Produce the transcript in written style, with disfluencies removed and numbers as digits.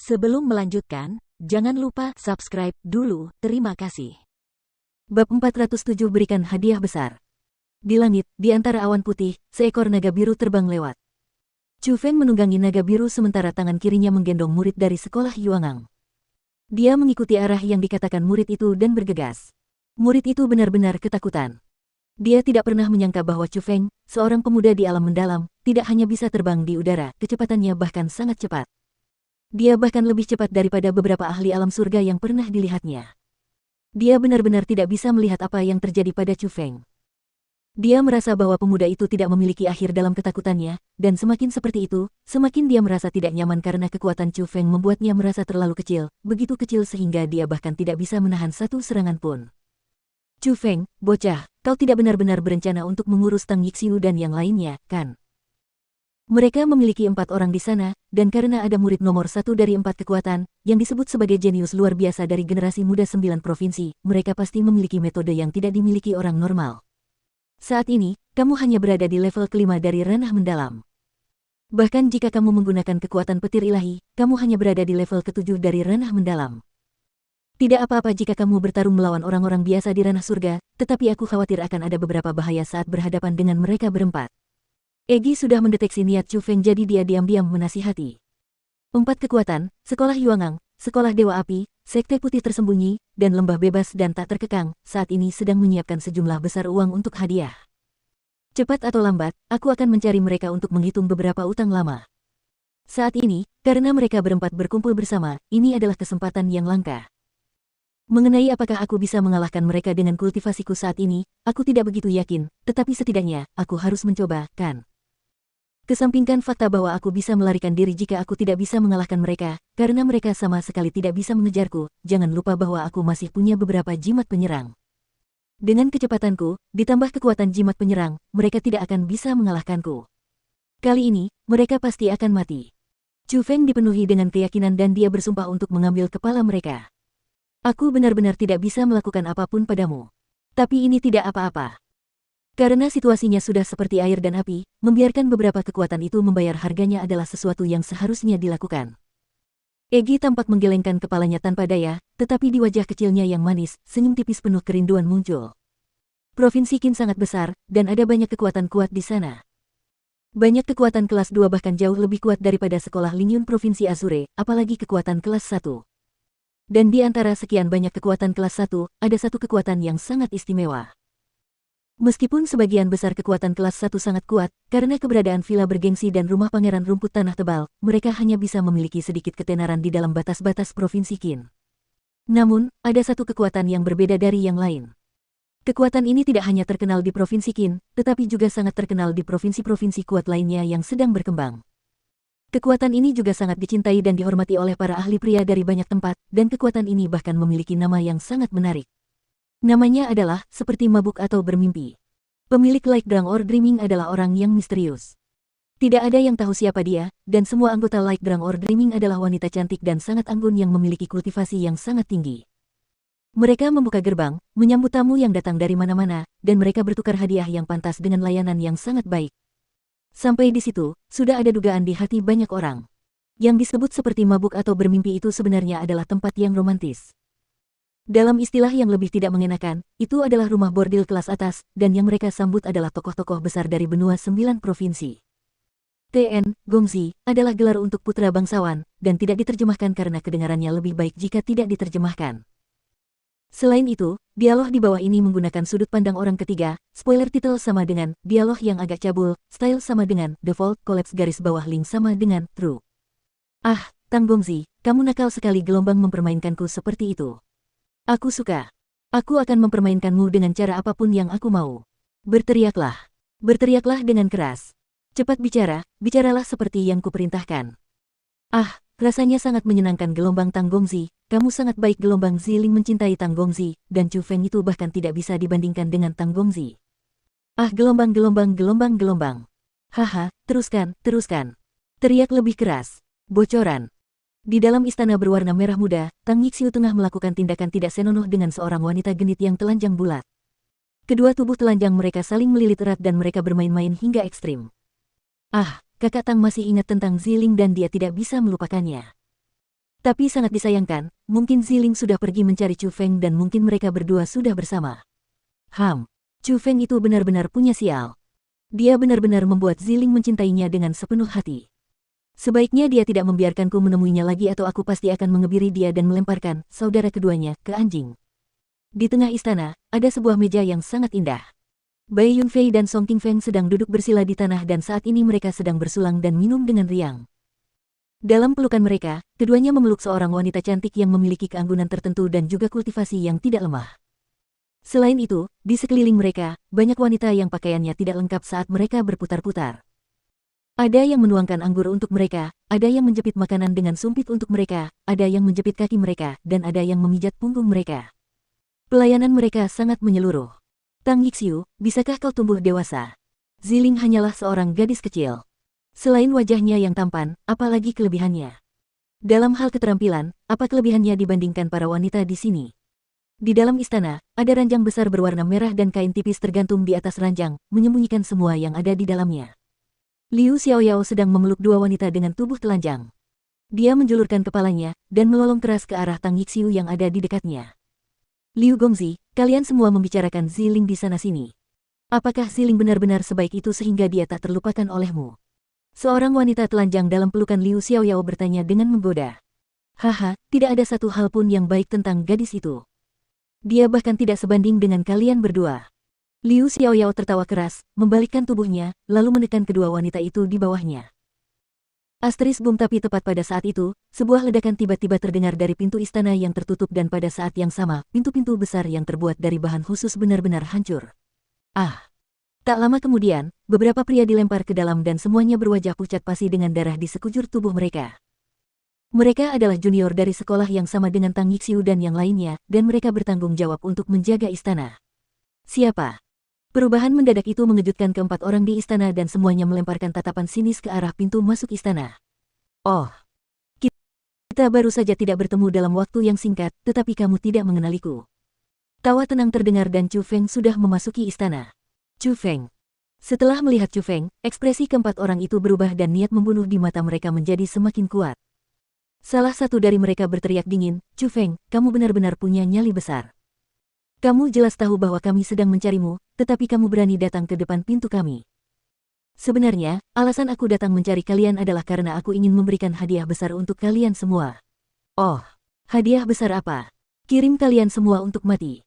Sebelum melanjutkan, jangan lupa subscribe dulu, terima kasih. Bab 407 berikan hadiah besar. Di langit, di antara awan putih, seekor naga biru terbang lewat. Chu Feng menunggangi naga biru sementara tangan kirinya menggendong murid dari sekolah Yuangang. Dia mengikuti arah yang dikatakan murid itu dan bergegas. Murid itu benar-benar ketakutan. Dia tidak pernah menyangka bahwa Chu Feng, seorang pemuda di alam mendalam, tidak hanya bisa terbang di udara, kecepatannya bahkan sangat cepat. Dia bahkan lebih cepat daripada beberapa ahli alam surga yang pernah dilihatnya. Dia benar-benar tidak bisa melihat apa yang terjadi pada Chu Feng. Dia merasa bahwa pemuda itu tidak memiliki akhir dalam ketakutannya, dan semakin seperti itu, semakin dia merasa tidak nyaman karena kekuatan Chu Feng membuatnya merasa terlalu kecil, begitu kecil sehingga dia bahkan tidak bisa menahan satu serangan pun. Chu Feng, bocah, kau tidak benar-benar berencana untuk mengurus Tang Yixiu dan yang lainnya, kan? Mereka memiliki 4 orang di sana, dan karena ada murid nomor 1 dari 4 kekuatan, yang disebut sebagai jenius luar biasa dari generasi muda 9 provinsi, mereka pasti memiliki metode yang tidak dimiliki orang normal. Saat ini, kamu hanya berada di level kelima dari ranah mendalam. Bahkan jika kamu menggunakan kekuatan petir ilahi, kamu hanya berada di level ke-7 dari ranah mendalam. Tidak apa-apa jika kamu bertarung melawan orang-orang biasa di ranah surga, tetapi aku khawatir akan ada beberapa bahaya saat berhadapan dengan mereka berempat. Egi sudah mendeteksi niat Chu Feng jadi dia diam-diam menasihati. 4 kekuatan, sekolah Yuangang, sekolah Dewa Api, sekte putih tersembunyi, dan lembah bebas dan tak terkekang, saat ini sedang menyiapkan sejumlah besar uang untuk hadiah. Cepat atau lambat, aku akan mencari mereka untuk menghitung beberapa utang lama. Saat ini, karena mereka berempat berkumpul bersama, ini adalah kesempatan yang langka. Mengenai apakah aku bisa mengalahkan mereka dengan kultivasiku saat ini, aku tidak begitu yakin, tetapi setidaknya, aku harus mencoba, kan? Kesampingkan fakta bahwa aku bisa melarikan diri jika aku tidak bisa mengalahkan mereka, karena mereka sama sekali tidak bisa mengejarku, jangan lupa bahwa aku masih punya beberapa jimat penyerang. Dengan kecepatanku, ditambah kekuatan jimat penyerang, mereka tidak akan bisa mengalahkanku. Kali ini, mereka pasti akan mati. Chu Feng dipenuhi dengan keyakinan dan dia bersumpah untuk mengambil kepala mereka. Aku benar-benar tidak bisa melakukan apapun padamu. Tapi ini tidak apa-apa. Karena situasinya sudah seperti air dan api, membiarkan beberapa kekuatan itu membayar harganya adalah sesuatu yang seharusnya dilakukan. Egi tampak menggelengkan kepalanya tanpa daya, tetapi di wajah kecilnya yang manis, senyum tipis penuh kerinduan muncul. Provinsi Qin sangat besar, dan ada banyak kekuatan kuat di sana. Banyak kekuatan kelas 2 bahkan jauh lebih kuat daripada sekolah Lingyun Provinsi Azure, apalagi kekuatan kelas 1. Dan di antara sekian banyak kekuatan kelas 1, ada satu kekuatan yang sangat istimewa. Meskipun sebagian besar kekuatan kelas 1 sangat kuat, karena keberadaan villa bergengsi dan rumah pangeran rumput tanah tebal, mereka hanya bisa memiliki sedikit ketenaran di dalam batas-batas Provinsi Qin. Namun, ada satu kekuatan yang berbeda dari yang lain. Kekuatan ini tidak hanya terkenal di Provinsi Qin, tetapi juga sangat terkenal di provinsi-provinsi kuat lainnya yang sedang berkembang. Kekuatan ini juga sangat dicintai dan dihormati oleh para ahli pria dari banyak tempat, dan kekuatan ini bahkan memiliki nama yang sangat menarik. Namanya adalah seperti mabuk atau bermimpi. Pemilik Light Drang or Dreaming adalah orang yang misterius. Tidak ada yang tahu siapa dia, dan semua anggota Light Drang or Dreaming adalah wanita cantik dan sangat anggun yang memiliki kultivasi yang sangat tinggi. Mereka membuka gerbang, menyambut tamu yang datang dari mana-mana, dan mereka bertukar hadiah yang pantas dengan layanan yang sangat baik. Sampai di situ, sudah ada dugaan di hati banyak orang. Yang disebut seperti mabuk atau bermimpi itu sebenarnya adalah tempat yang romantis. Dalam istilah yang lebih tidak mengenakan, itu adalah rumah bordil kelas atas, dan yang mereka sambut adalah tokoh-tokoh besar dari benua 9 provinsi. TN, Gongzi, adalah gelar untuk putra bangsawan, dan tidak diterjemahkan karena kedengarannya lebih baik jika tidak diterjemahkan. Selain itu, dialog di bawah ini menggunakan sudut pandang orang ketiga, spoiler title sama dengan, dialog yang agak cabul, style sama dengan, default, collapse garis bawah link sama dengan, true. Ah, Tang Gongzi, kamu nakal sekali gelombang mempermainkanku seperti itu. Aku suka. Aku akan mempermainkanmu dengan cara apapun yang aku mau. Berteriaklah. Berteriaklah dengan keras. Cepat bicara, bicaralah seperti yang kuperintahkan. Ah, rasanya sangat menyenangkan gelombang Tang Gongzi, kamu sangat baik gelombang Ziling mencintai Tang Gongzi, dan Chu Feng itu bahkan tidak bisa dibandingkan dengan Tang Gongzi. Ah gelombang. Haha, teruskan. Teriak lebih keras. Bocoran. Di dalam istana berwarna merah muda, Tang Yixiu tengah melakukan tindakan tidak senonoh dengan seorang wanita genit yang telanjang bulat. Kedua tubuh telanjang mereka saling melilit erat dan mereka bermain-main hingga ekstrim. Ah, kakak Tang masih ingat tentang Ziling dan dia tidak bisa melupakannya. Tapi sangat disayangkan, mungkin Ziling sudah pergi mencari Chu Feng dan mungkin mereka berdua sudah bersama. Chu Feng itu benar-benar punya sial. Dia benar-benar membuat Ziling mencintainya dengan sepenuh hati. Sebaiknya dia tidak membiarkanku menemuinya lagi atau aku pasti akan mengebiri dia dan melemparkan saudara keduanya ke anjing. Di tengah istana, ada sebuah meja yang sangat indah. Bai Yunfei dan Song Qingfeng sedang duduk bersila di tanah dan saat ini mereka sedang bersulang dan minum dengan riang. Dalam pelukan mereka, keduanya memeluk seorang wanita cantik yang memiliki keanggunan tertentu dan juga kultivasi yang tidak lemah. Selain itu, di sekeliling mereka, banyak wanita yang pakaiannya tidak lengkap saat mereka berputar-putar. Ada yang menuangkan anggur untuk mereka, ada yang menjepit makanan dengan sumpit untuk mereka, ada yang menjepit kaki mereka, dan ada yang memijat punggung mereka. Pelayanan mereka sangat menyeluruh. Tang Yixiu, bisakah kau tumbuh dewasa? Ziling hanyalah seorang gadis kecil. Selain wajahnya yang tampan, apalagi kelebihannya? Dalam hal keterampilan, apa kelebihannya dibandingkan para wanita di sini? Di dalam istana, ada ranjang besar berwarna merah dan kain tipis tergantung di atas ranjang, menyembunyikan semua yang ada di dalamnya. Liu Xiaoyao sedang memeluk dua wanita dengan tubuh telanjang. Dia menjulurkan kepalanya, dan melolong keras ke arah Tang Yixiu yang ada di dekatnya. Liu Gongzi, kalian semua membicarakan Ziling di sana-sini. Apakah Ziling benar-benar sebaik itu sehingga dia tak terlupakan olehmu? Seorang wanita telanjang dalam pelukan Liu Xiaoyao bertanya dengan menggoda. Haha, tidak ada satu hal pun yang baik tentang gadis itu. Dia bahkan tidak sebanding dengan kalian berdua. Liu Xiaoyao tertawa keras, membalikkan tubuhnya, lalu menekan kedua wanita itu di bawahnya. Asteris boom tapi tepat pada saat itu, sebuah ledakan tiba-tiba terdengar dari pintu istana yang tertutup dan pada saat yang sama, pintu-pintu besar yang terbuat dari bahan khusus benar-benar hancur. Tak lama kemudian, beberapa pria dilempar ke dalam dan semuanya berwajah pucat pasi dengan darah di sekujur tubuh mereka. Mereka adalah junior dari sekolah yang sama dengan Tang Yixiu dan yang lainnya, dan mereka bertanggung jawab untuk menjaga istana. Siapa? Perubahan mendadak itu mengejutkan keempat orang di istana dan semuanya melemparkan tatapan sinis ke arah pintu masuk istana. Oh, kita baru saja tidak bertemu dalam waktu yang singkat, tetapi kamu tidak mengenaliku. Tawa tenang terdengar dan Chu Feng sudah memasuki istana. Chu Feng. Setelah melihat Chu Feng, ekspresi keempat orang itu berubah dan niat membunuh di mata mereka menjadi semakin kuat. Salah satu dari mereka berteriak dingin, Chu Feng, kamu benar-benar punya nyali besar. Kamu jelas tahu bahwa kami sedang mencarimu, tetapi kamu berani datang ke depan pintu kami. Sebenarnya, alasan aku datang mencari kalian adalah karena aku ingin memberikan hadiah besar untuk kalian semua. Oh, hadiah besar apa? Kirim kalian semua untuk mati.